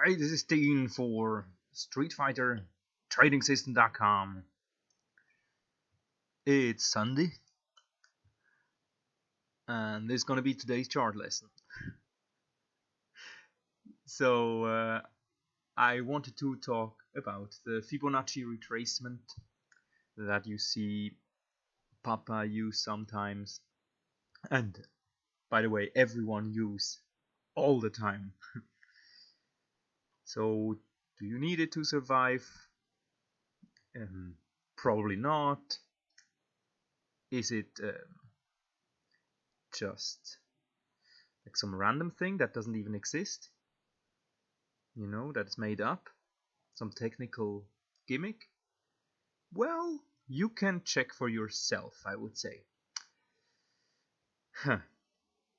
Hi, this is Dean for StreetFighterTradingSystem.com. It's Sunday, and this is going to be today's chart lesson. So, I wanted to talk about the Fibonacci retracement that you see Papa use sometimes, and by the way, everyone use all the time. So, do you need it to survive? Probably not. Is it just like some random thing that doesn't even exist? You know, that's made up? Some technical gimmick? Well, you can check for yourself, I would say.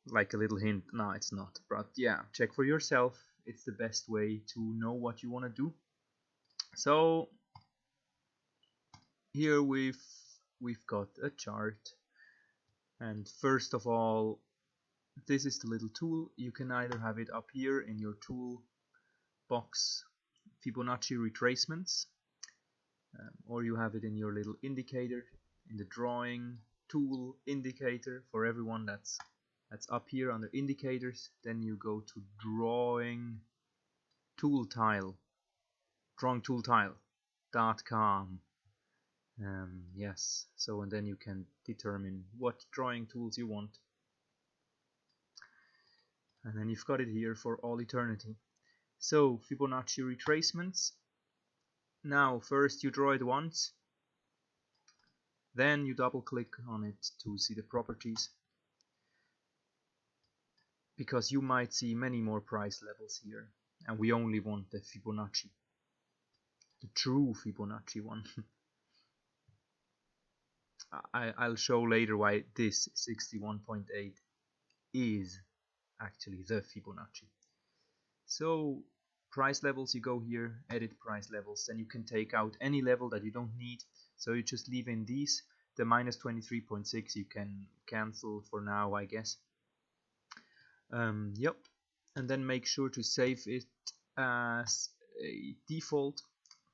Like a little hint. No, it's not. But yeah, check for yourself. It's the best way to know what you want to do. So here we've got a chart, and first of all, this is the little tool. You can either have it up here in your tool box, Fibonacci retracements, or you have it in your little indicator in the drawing tool indicator. For everyone that's up here under indicators, then you go to drawing tool tile, drawingtooltile.com. Yes, so and then you can determine what drawing tools you want, and then you've got it here for all eternity. So Fibonacci retracements. Now first you draw it once, then you double click on it to see the properties, because you might see many more price levels here, and we only want the Fibonacci, the true Fibonacci one. I'll show later why this 61.8 is actually the Fibonacci. So price levels, you go here, edit price levels, then you can take out any level that you don't need. So you just leave in these. The minus 23.6 you can cancel for now, I guess. Yep, and then make sure to save it as a default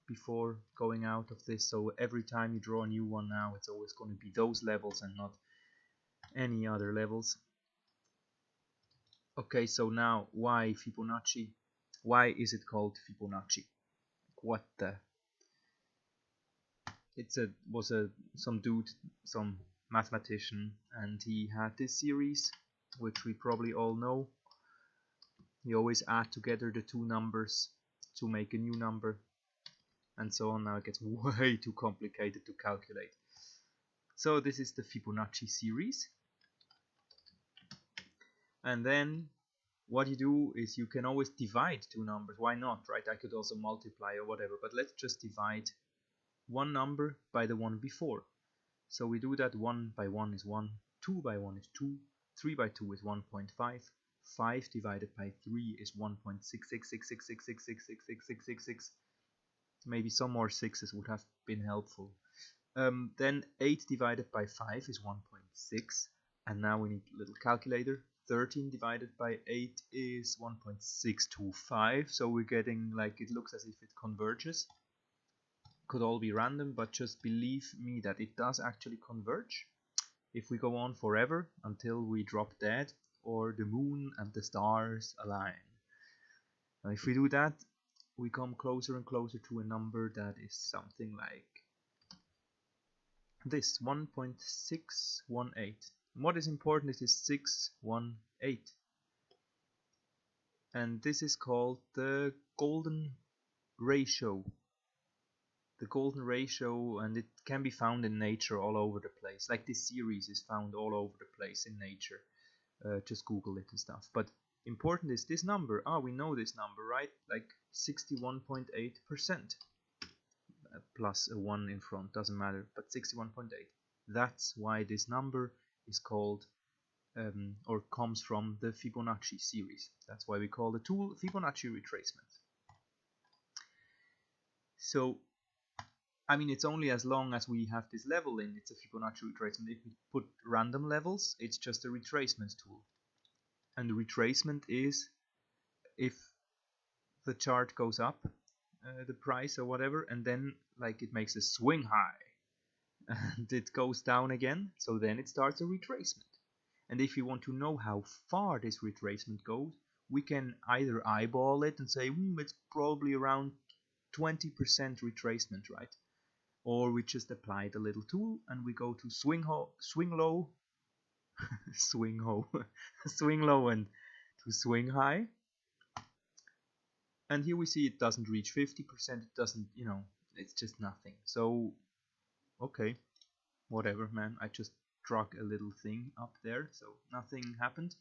before going out of this. So every time you draw a new one now, it's always going to be those levels and not any other levels. Okay, so now why Fibonacci? Why is it called Fibonacci? What the? Some dude, some mathematician, and he had this series, which we probably all know. You always add together the two numbers to make a new number, and so on. Now it gets way too complicated to calculate. So this is the Fibonacci series, and then what you do is you can always divide two numbers. Why not, right? I could also multiply or whatever, but let's just divide one number by the one before. So we do that. 1 by 1 is 1, 2 by 1 is 2, 3 by 2 is 1.5, 5 divided by 3 is 1.6666666666666. Maybe some more sixes would have been helpful. Then 8 divided by 5 is 1.6, and now we need a little calculator. 13 divided by 8 is 1.625, so we're getting, like, it looks as if it converges. Could all be random, but just believe me that it does actually converge if we go on forever until we drop dead or the moon and the stars align. Now if we do that, we come closer and closer to a number that is something like this, 1.618. What is important is this 618, and this is called the golden ratio. The golden ratio, and it can be found in nature all over the place. Like this series is found all over the place in nature. Just Google it and stuff. But important is this number. We know this number, right? Like 61.8%. Plus a 1 in front, doesn't matter, but 61.8. That's why this number is called, or comes from the Fibonacci series. That's why we call the tool Fibonacci retracement. So I mean, it's only as long as we have this level in, it's a Fibonacci retracement. If we put random levels, it's just a retracement tool. And the retracement is if the chart goes up, the price or whatever, and then like it makes a swing high and it goes down again, so then it starts a retracement. And if you want to know how far this retracement goes, we can either eyeball it and say it's probably around 20% retracement, right? Or we just apply the little tool and we go to swing low swing low and to swing high. And here we see it doesn't reach 50%, it doesn't, it's just nothing. So, okay, whatever, man. I just drag a little thing up there, so nothing happened.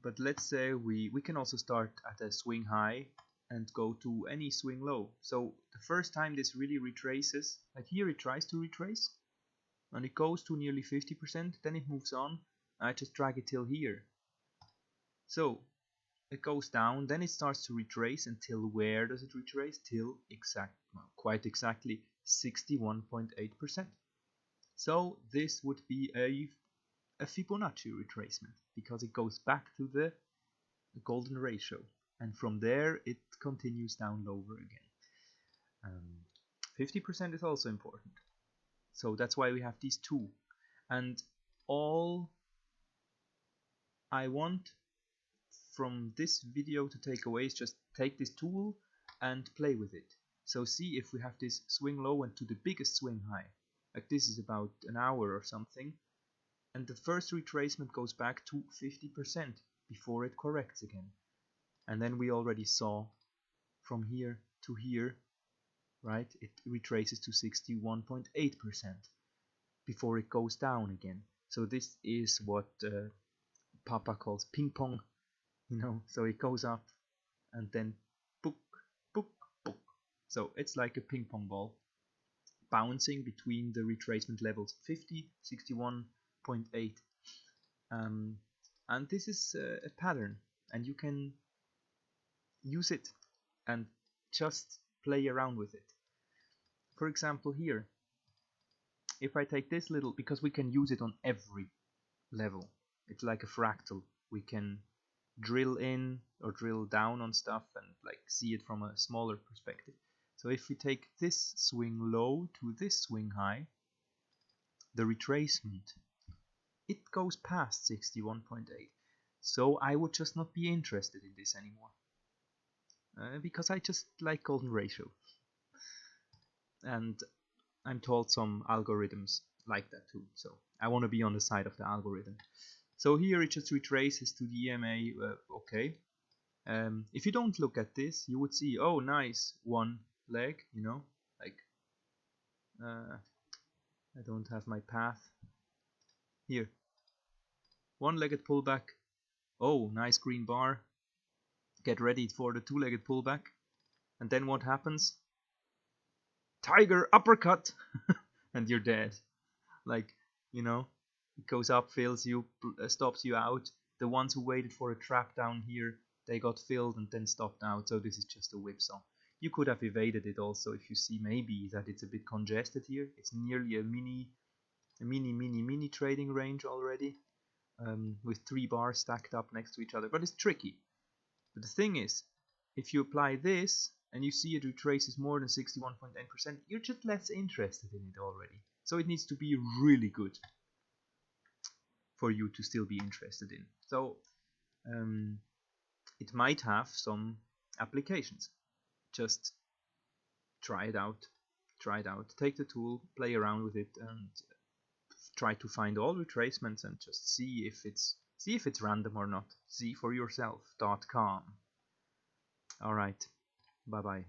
But let's say we can also start at a swing high and go to any swing low. So the first time this really retraces, like here it tries to retrace, and it goes to nearly 50%, then it moves on. I just drag it till here. So it goes down, then it starts to retrace until where does it retrace? Till quite exactly 61.8%. So this would be a Fibonacci retracement because it goes back to the golden ratio, and from there it continues down lower again. 50% is also important, so that's why we have these two. And all I want from this video to take away is just take this tool and play with it. So see if we have this swing low and to the biggest swing high, like this is about an hour or something, and the first retracement goes back to 50% before it corrects again. And then we already saw from here to here, right, it retraces to 61.8% before it goes down again. So this is what Papa calls ping pong, so it goes up and then book, book, book. So it's like a ping pong ball bouncing between the retracement levels 50, 61.8. And this is a pattern, and you can use it and just play around with it. For example, here, if I take this little, because we can use it on every level, it's like a fractal. We can drill in or drill down on stuff and like see it from a smaller perspective. So if we take this swing low to this swing high, the retracement, it goes past 61.8. So I would just not be interested in this anymore. Because I just like golden ratio. And I'm told some algorithms like that too. So I want to be on the side of the algorithm. So here it just retraces to the EMA, okay. If you don't look at this, you would see, oh nice, one leg, like, I don't have my path. Here, one-legged pullback, oh nice green bar, get ready for the two-legged pullback, and then what happens? Tiger uppercut, and you're dead. Like, it goes up, fills you, stops you out. The ones who waited for a trap down here, they got filled and then stopped out. So this is just a whipsaw. You could have evaded it also if you see maybe that it's a bit congested here. It's nearly a mini trading range already, with 3 bars stacked up next to each other. But it's tricky. But the thing is, if you apply this and you see it retraces more than 61.8%, you're just less interested in it already. So it needs to be really good for you to still be interested in. So it might have some applications. Just try it out. Take the tool, play around with it, and try to find all retracements and just see if it's random or not. See for yourself.com. All right. Bye bye.